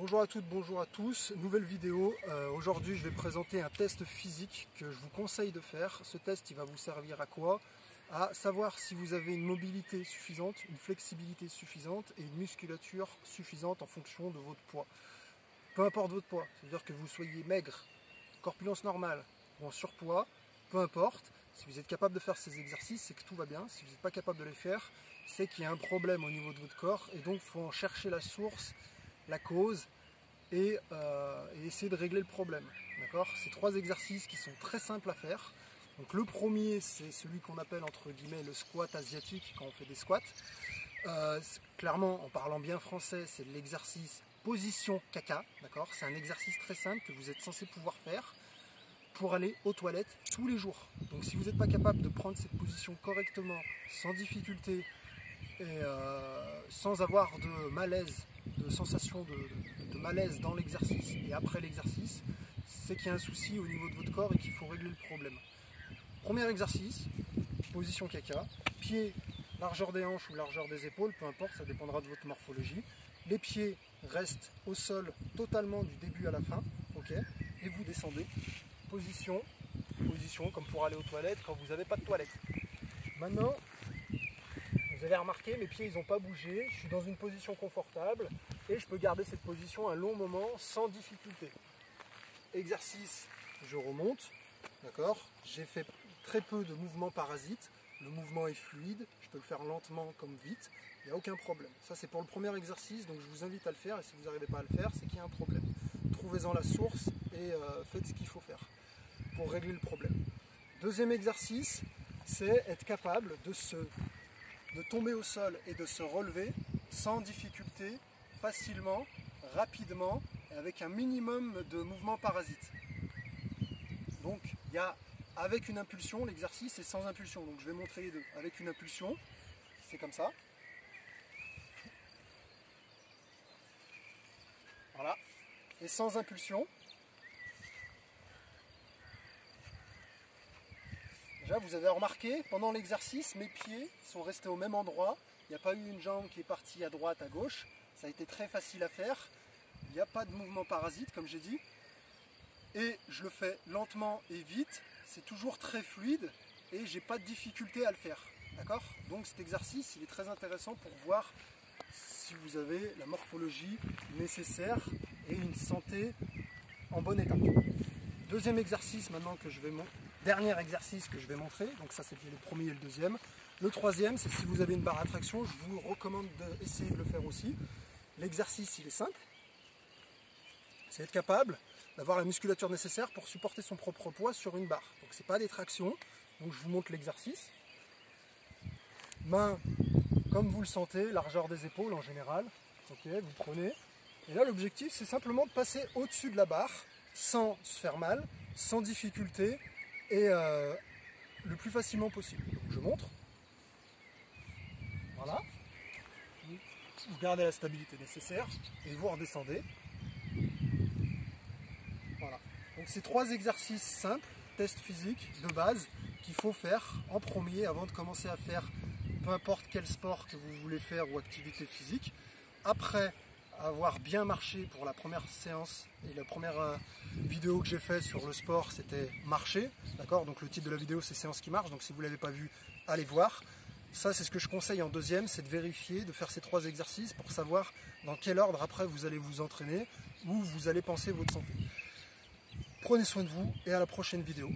Bonjour à toutes, bonjour à tous, nouvelle vidéo. Aujourd'hui je vais présenter un test physique que je vous conseille de faire. Ce test il va vous servir à quoi? À savoir si vous avez une mobilité suffisante, une flexibilité suffisante et une musculature suffisante en fonction de votre poids. Peu importe votre poids, c'est-à-dire que vous soyez maigre, corpulence normale ou en surpoids, peu importe, si vous êtes capable de faire ces exercices, c'est que tout va bien. Si vous n'êtes pas capable de les faire, c'est qu'il y a un problème au niveau de votre corps et donc il faut en chercher la source, la cause et essayer de régler le problème. D'accord? C'est trois exercices qui sont très simples à faire. Donc le premier, c'est celui qu'on appelle entre guillemets le squat asiatique quand on fait des squats. Clairement, en parlant bien français, c'est l'exercice position caca. D'accord? C'est un exercice très simple que vous êtes censé pouvoir faire pour aller aux toilettes tous les jours. Donc si vous n'êtes pas capable de prendre cette position correctement, sans difficulté et sans avoir de malaise, de sensation de malaise dans l'exercice et après l'exercice, c'est qu'il y a un souci au niveau de votre corps et qu'il faut régler le problème. Premier exercice, position caca, pieds, largeur des hanches ou largeur des épaules, peu importe, ça dépendra de votre morphologie. Les pieds restent au sol totalement du début à la fin, ok, et vous descendez, position, comme pour aller aux toilettes quand vous n'avez pas de toilette. Maintenant, vous avez remarqué, mes pieds ils n'ont pas bougé, je suis dans une position confortable et je peux garder cette position un long moment sans difficulté. Exercice, je remonte, d'accord? J'ai fait très peu de mouvements parasites, le mouvement est fluide, je peux le faire lentement comme vite, il n'y a aucun problème. Ça c'est pour le premier exercice, donc je vous invite à le faire et si vous n'arrivez pas à le faire, c'est qu'il y a un problème. Trouvez-en la source et faites ce qu'il faut faire pour régler le problème. Deuxième exercice, c'est être capable de tomber au sol et de se relever sans difficulté, facilement, rapidement, et avec un minimum de mouvements parasites. Donc il y a avec une impulsion, l'exercice est sans impulsion, donc je vais montrer les deux. Avec une impulsion, c'est comme ça. Voilà. Et sans impulsion, déjà, vous avez remarqué, pendant l'exercice, mes pieds sont restés au même endroit. Il n'y a pas eu une jambe qui est partie à droite, à gauche. Ça a été très facile à faire. Il n'y a pas de mouvement parasite, comme j'ai dit. Et je le fais lentement et vite. C'est toujours très fluide et j'ai pas de difficulté à le faire. D'accord? Donc cet exercice, il est très intéressant pour voir si vous avez la morphologie nécessaire et une santé en bon état. Deuxième exercice maintenant que je vais montrer. Dernier exercice que je vais montrer, donc ça c'était le premier et le deuxième. Le troisième, c'est si vous avez une barre à traction, je vous recommande d'essayer de le faire aussi. L'exercice, il est simple. C'est être capable d'avoir la musculature nécessaire pour supporter son propre poids sur une barre. Donc c'est pas des tractions, donc je vous montre l'exercice. Main, comme vous le sentez, largeur des épaules en général. Ok, vous prenez. Et là l'objectif, c'est simplement de passer au-dessus de la barre, sans se faire mal, sans difficulté, et le plus facilement possible. Donc je montre. Voilà. Vous gardez la stabilité nécessaire et vous redescendez. Voilà. Donc c'est trois exercices simples, test physique de base, qu'il faut faire en premier avant de commencer à faire peu importe quel sport que vous voulez faire ou activité physique. Après avoir bien marché pour la première séance et la première vidéo que j'ai fait sur le sport, c'était marcher, d'accord? Donc le titre de la vidéo c'est séance qui marche, donc si vous ne l'avez pas vu, allez voir. Ça c'est ce que je conseille en deuxième, c'est de vérifier, de faire ces trois exercices pour savoir dans quel ordre après vous allez vous entraîner, où vous allez penser votre santé. Prenez soin de vous et à la prochaine vidéo.